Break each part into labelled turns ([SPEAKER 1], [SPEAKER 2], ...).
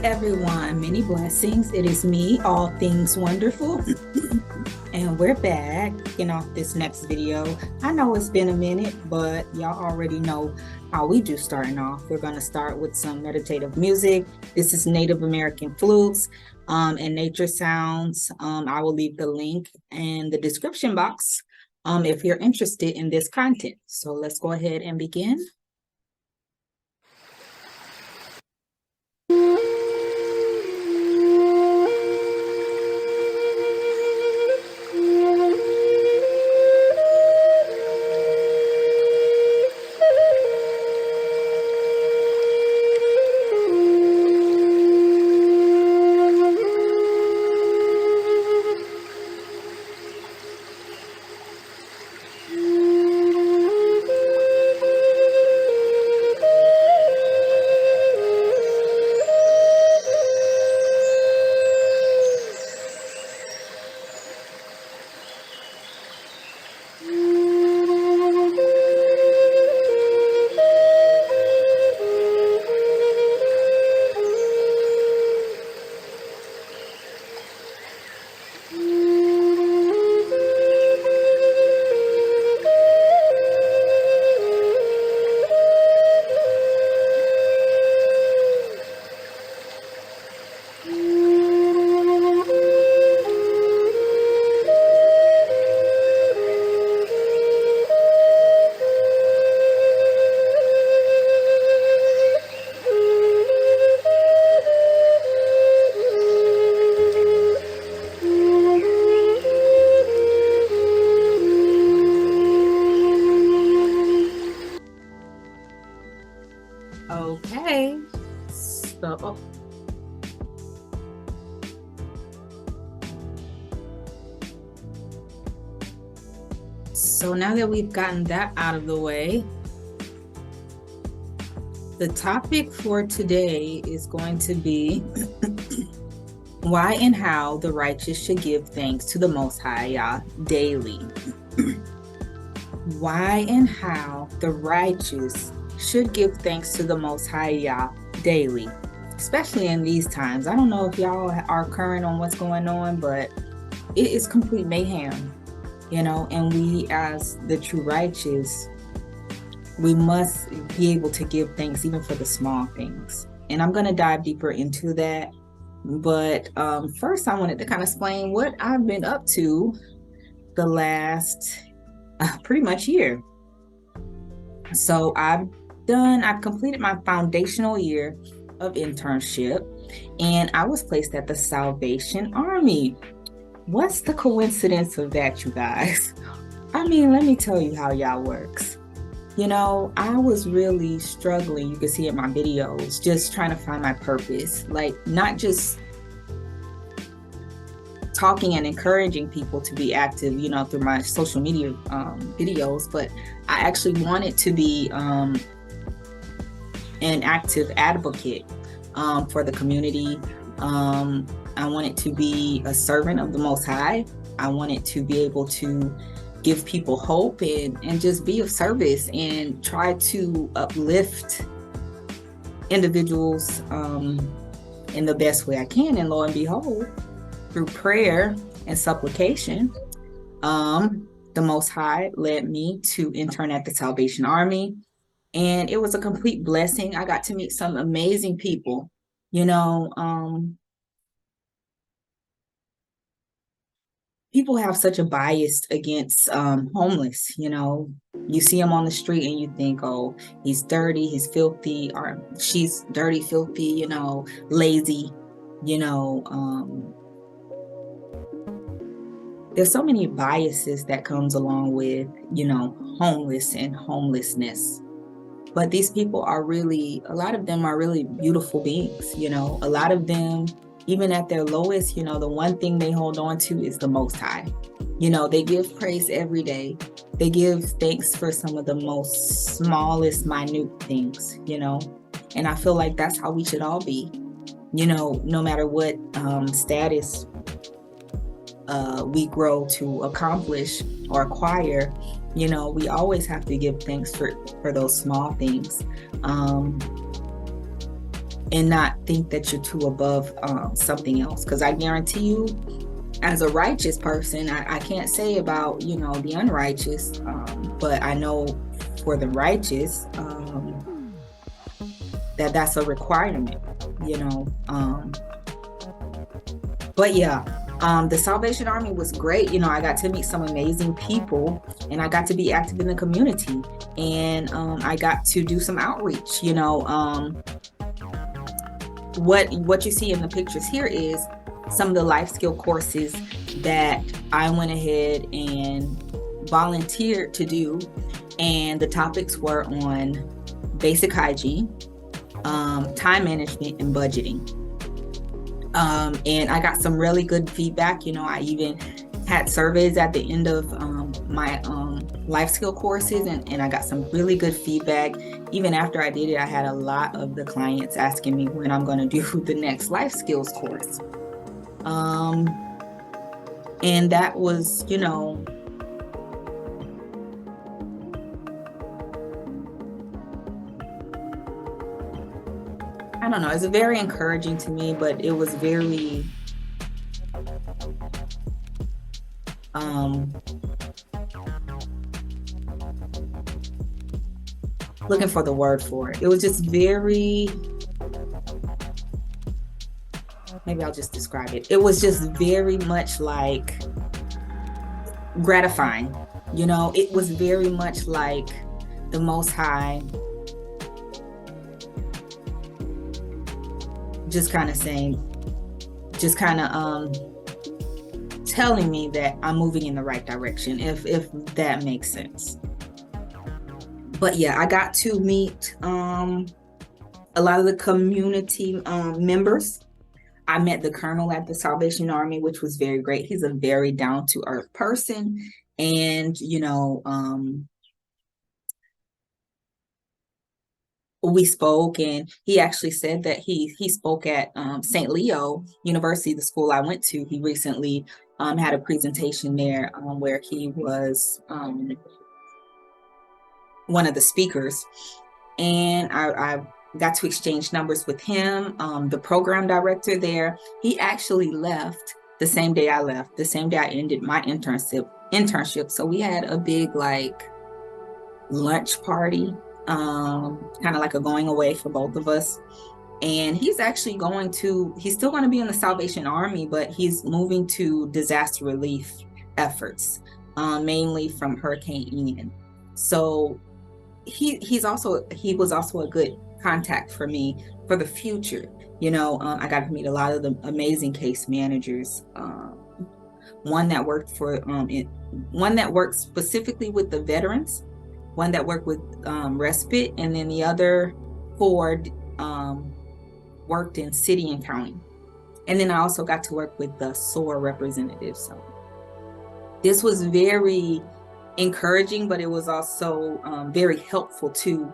[SPEAKER 1] everyone, many blessings. It is me, All Things Wonderful, and we're back kicking off this next video. I know it's been a minute, but y'all already know how we do starting off. We're going to start with some meditative music. This is Native American flutes and nature sounds. I will leave the link in the description box if you're interested in this content. So let's go ahead and begin. Okay, so now that we've gotten that out of the way, the topic for today is going to be why and how the righteous should give thanks to the Most High Yah daily. Why and how the righteous should give thanks to the Most High Yah daily, especially in these times. I don't know if y'all are current on what's going on, but it is complete mayhem, and we as the true righteous, we must be able to give thanks even for the small things. And I'm going to dive deeper into that. But first, I wanted to kind of explain what I've been up to the last pretty much year. So I've completed my foundational year of internship, and I was placed at the Salvation Army. What's the coincidence of that, you guys? I mean, let me tell you how y'all works. I was really struggling. You can see in my videos, just trying to find my purpose, like not just talking and encouraging people to be active, through my social media videos, but I actually wanted to be an active advocate for the community. I wanted to be a servant of the Most High. I wanted to be able to give people hope and just be of service and try to uplift individuals in the best way I can. And lo and behold, through prayer and supplication, the Most High led me to intern at the Salvation Army. And it was a complete blessing. I got to meet some amazing people, people have such a bias against homeless. You see them on the street and you think, oh, he's dirty, he's filthy, or she's dirty, filthy, lazy, there's so many biases that comes along with, homeless and homelessness. But these people are a lot of them are really beautiful beings, a lot of them, even at their lowest, the one thing they hold on to is the Most High. They give praise every day. They give thanks for some of the most smallest, minute things, and I feel like that's how we should all be, no matter what status we grow to accomplish or acquire. We always have to give thanks for those small things. and not think that you're too above something else. Because I guarantee you, as a righteous person, I can't say about, the unrighteous, but I know for the righteous, that's a requirement, you know. But yeah, the Salvation Army was great. I got to meet some amazing people, and I got to be active in the community, and I got to do some outreach. What you see in the pictures here is some of the life skill courses that I went ahead and volunteered to do, and the topics were on basic hygiene, time management, and budgeting. And I got some really good feedback. I even had surveys at the end of my life skill courses, and I got some really good feedback. Even after I did it, I had a lot of the clients asking me when I'm going to do the next life skills course. And that was, I don't know, it's very encouraging to me, but it was very, looking for the word for it. It was just very, maybe I'll just describe it. It was just very much like gratifying. It was very much like the Most High just kind of telling me that I'm moving in the right direction, if that makes sense. But yeah, I got to meet a lot of the community members. I met the colonel at the Salvation Army, which was very great. He's a very down-to-earth person. And, we spoke, and he actually said that he spoke at St. Leo University, the school I went to. He recently had a presentation there where he was one of the speakers. And I got to exchange numbers with him. The program director there, he actually left the same day I left, the same day I ended my internship. So we had a big lunch party, kind of like a going away for both of us. And he's actually he's still going to be in the Salvation Army, but he's moving to disaster relief efforts, mainly from Hurricane Ian. So he was also a good contact for me for the future. I got to meet a lot of the amazing case managers. One that worked specifically with the veterans, one that worked with respite, and then the other 4 worked in city and county. And then I also got to work with the SOAR representatives. So this was very encouraging, but it was also very helpful to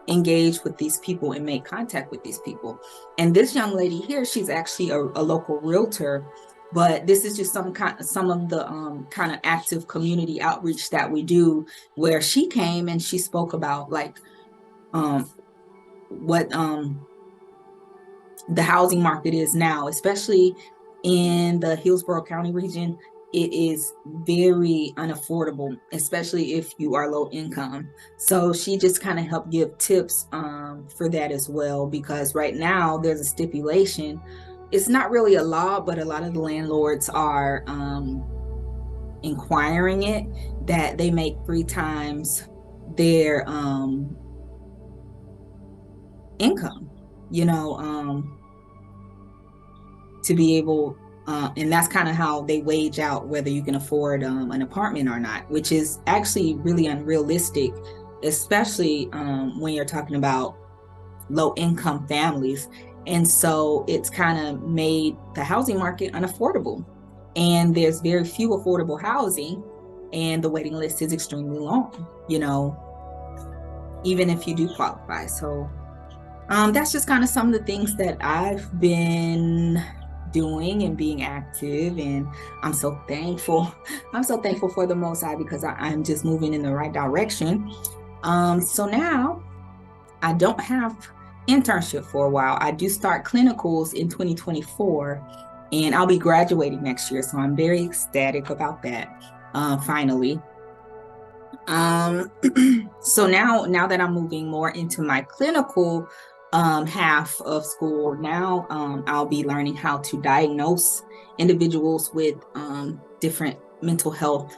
[SPEAKER 1] engage with these people and make contact with these people. And this young lady here, she's actually a local realtor, but this is just some of the kind of active community outreach that we do, where she came and she spoke about what the housing market is now, especially in the Hillsborough County region. It is very unaffordable, especially if you are low income. So she just kind of helped give tips for that as well, because right now there's a stipulation. It's not really a law, but a lot of the landlords are inquiring it, that they make 3 times their income, to be able, and that's kind of how they wage out whether you can afford an apartment or not, which is actually really unrealistic, especially when you're talking about low income families. And so it's kind of made the housing market unaffordable, and there's very few affordable housing, and the waiting list is extremely long, even if you do qualify. So that's just kind of some of the things that I've been doing and being active, and I'm so thankful for the Most High, because I'm just moving in the right direction. So now I don't have internship for a while. I do start clinicals in 2024, and I'll be graduating next year. So I'm very ecstatic about that, finally. So now that I'm moving more into my clinical half of school, now I'll be learning how to diagnose individuals with different mental health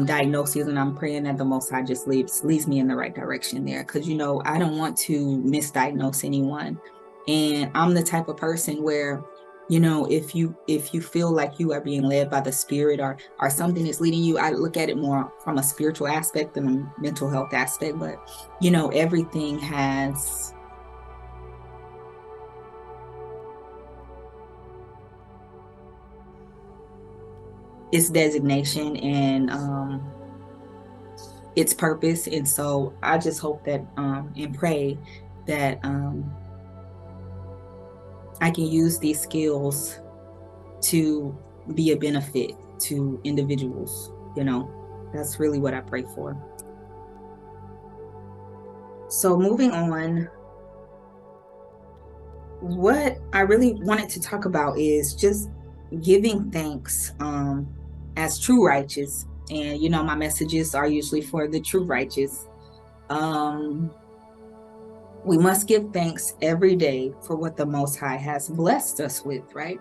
[SPEAKER 1] diagnoses, and I'm praying that the Most High just leads me in the right direction there, because I don't want to misdiagnose anyone, and I'm the type of person where if you feel like you are being led by the Spirit, or something is leading you, I look at it more from a spiritual aspect than a mental health aspect. But everything has its designation and its purpose. And so I just hope that and pray that I can use these skills to be a benefit to individuals. That's really what I pray for. So moving on, what I really wanted to talk about is just giving thanks as true righteous. And my messages are usually for the true righteous. We must give thanks every day for what the Most High has blessed us with, right?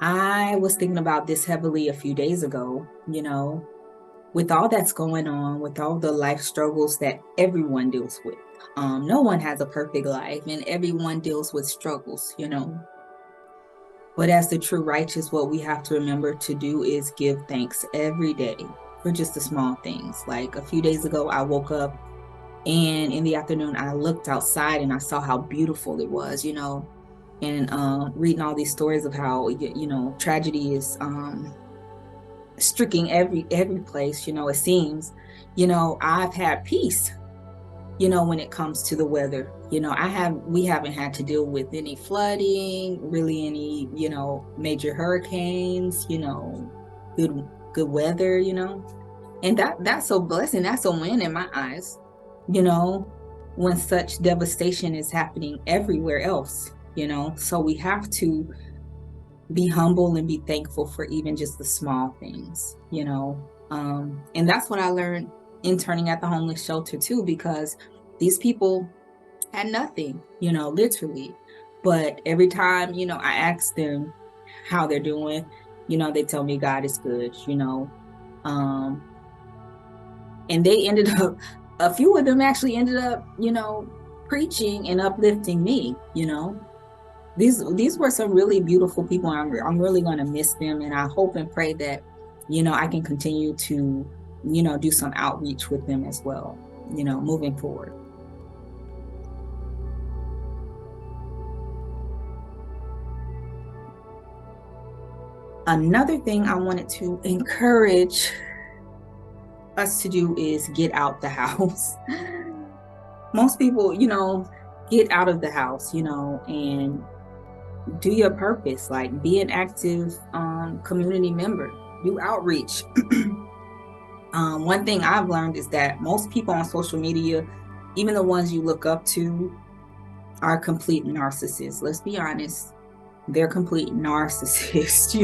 [SPEAKER 1] I was thinking about this heavily a few days ago, with all that's going on, with all the life struggles that everyone deals with. No one has a perfect life, and everyone deals with struggles, But as the true righteous, what we have to remember to do is give thanks every day for just the small things. Like a few days ago, I woke up, and in the afternoon, I looked outside and I saw how beautiful it was, and reading all these stories of how, tragedy is striking every place, it seems. I've had peace, when it comes to the weather. We haven't had to deal with any flooding, really any, major hurricanes, good weather, and that's a blessing. That's a win in my eyes, when such devastation is happening everywhere else, so we have to be humble and be thankful for even just the small things, and that's what I learned interning at the homeless shelter too, because these people had nothing, literally. But every time, I ask them how they're doing, they tell me God is good, and they ended up, a few of them actually ended up, preaching and uplifting me, These were some really beautiful people. I'm really going to miss them, and I hope and pray that, I can continue to, do some outreach with them as well, moving forward. Another thing I wanted to encourage us to do is get out the house. Most people, get out of the house, and do your purpose, like be an active community member, do outreach. One thing I've learned is that most people on social media, even the ones you look up to, are complete narcissists. Let's be honest. They're complete narcissists.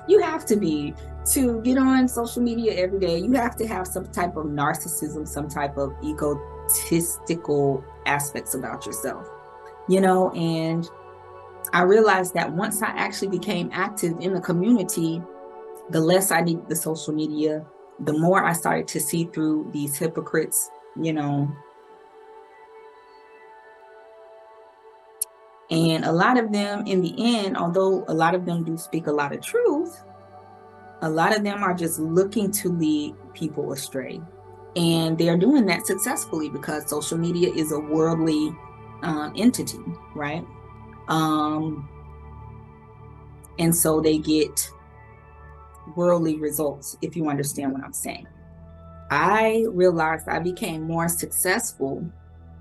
[SPEAKER 1] You have to be to get on social media every day. You have to have some type of narcissism, some type of egotistical aspects about yourself, and I realized that once I actually became active in the community, the less I needed the social media, the more I started to see through these hypocrites, and a lot of them in the end, although a lot of them do speak a lot of truth, a lot of them are just looking to lead people astray. And they're doing that successfully because social media is a worldly entity, right? And so they get worldly results, if you understand what I'm saying. I realized I became more successful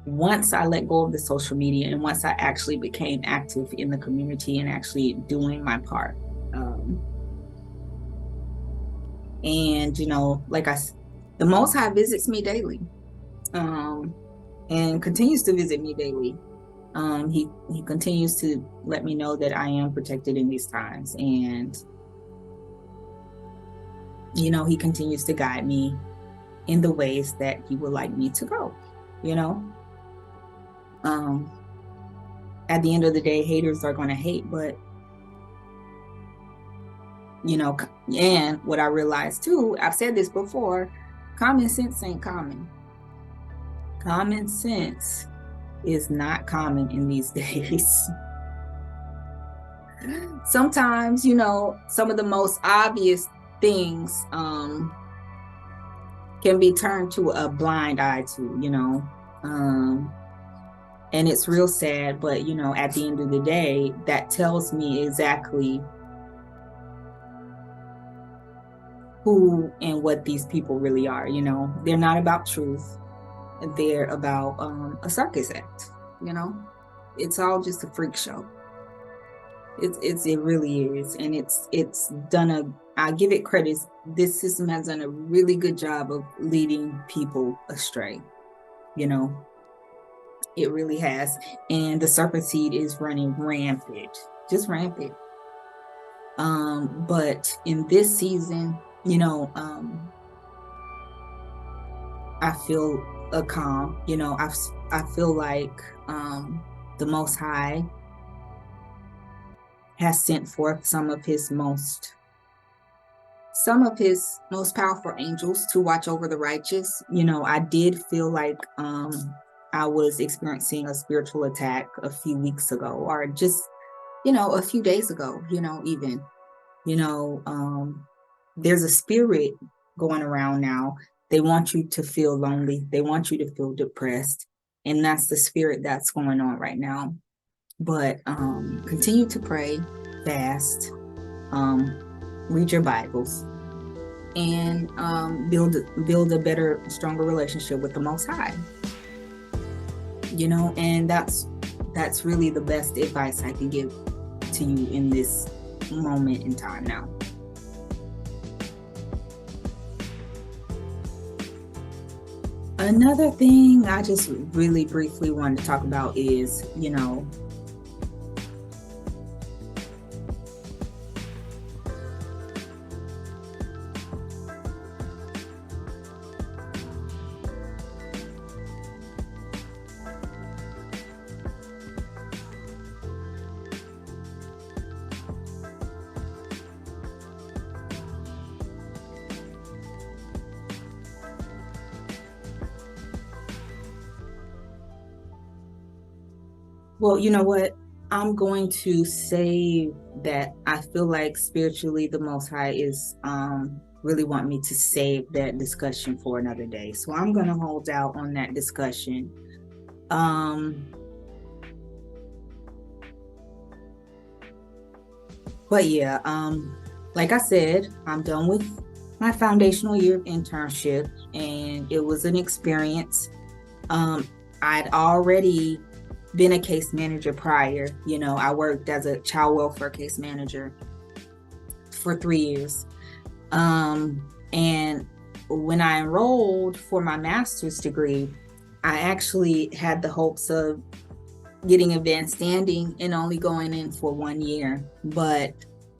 [SPEAKER 1] once I let go of the social media and once I actually became active in the community and actually doing my part. And, like the Most High visits me daily. and continues to visit me daily. He continues to let me know that I am protected in these times, and he continues to guide me in the ways that he would like me to go. You know, um, at the end of the day, haters are going to hate, but and what I realized too, I've said this before, common sense ain't common. Common sense is not common in these days. Sometimes, some of the most obvious things can be turned to a blind eye to. And it's real sad, but at the end of the day, that tells me exactly who and what these people really are. They're not about truth. They're about a circus act. It's all just a freak show. It really is, and it's done I give it credit. This system has done a really good job of leading people astray. It really has, and the serpent seed is running rampant, just rampant. But in this season, I feel a calm. I feel like the Most High has sent forth some of his most powerful angels to watch over the righteous. I did feel like I was experiencing a spiritual attack a few weeks ago, or just a few days ago, even there's a spirit going around now. They want you to feel lonely, they want you to feel depressed, and that's the spirit that's going on right now. But continue to pray, fast, read your Bibles, and build a better, stronger relationship with the Most High. And that's really the best advice I can give to you in this moment in time now. Another thing I just really briefly wanted to talk about is, well, you know what? I'm going to say that I feel like spiritually the Most High is really want me to save that discussion for another day. So I'm going to hold out on that discussion. But yeah, like I said, I'm done with my foundational year of internship, and it was an experience. I'd already been a case manager prior. I worked as a child welfare case manager for 3 years. And when I enrolled for my master's degree, I actually had the hopes of getting advanced standing and only going in for 1 year, but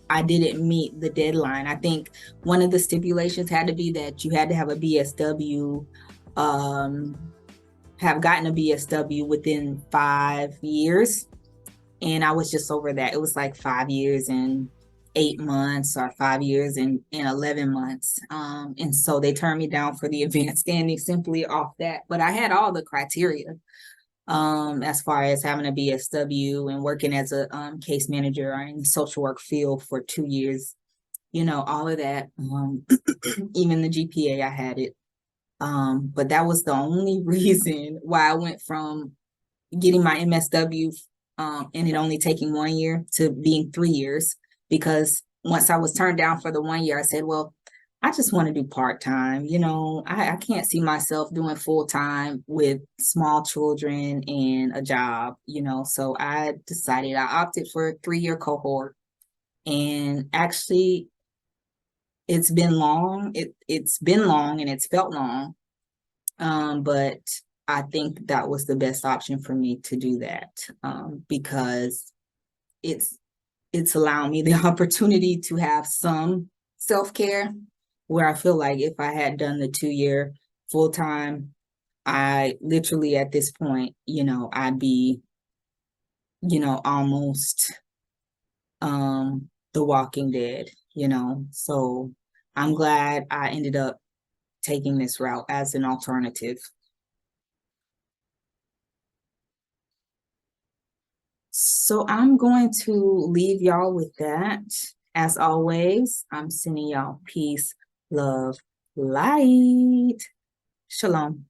[SPEAKER 1] I didn't meet the deadline. I think one of the stipulations had to be that you had to have a BSW, have gotten a BSW within 5 years. And I was just over that. It was like 5 years and 8 months, or 5 years and 11 months. And so they turned me down for the advanced standing simply off that. But I had all the criteria as far as having a BSW and working as a case manager in the social work field for 2 years, all of that. Even the GPA, I had it. But that was the only reason why I went from getting my MSW and it only taking 1 year to being 3 years. Because once I was turned down for the 1 year, I said, well, I just want to do part-time. I can't see myself doing full-time with small children and a job, so I decided I opted for a 3-year cohort. And actually, it's been long. It's been long and it's felt long. But I think that was the best option for me to do that, because it's it's allowing me the opportunity to have some self-care, where I feel like if I had done the 2 year full time, I literally at this point, I'd be, almost The Walking Dead. So I'm glad I ended up taking this route as an alternative. So I'm going to leave y'all with that. As always, I'm sending y'all peace, love, light. Shalom.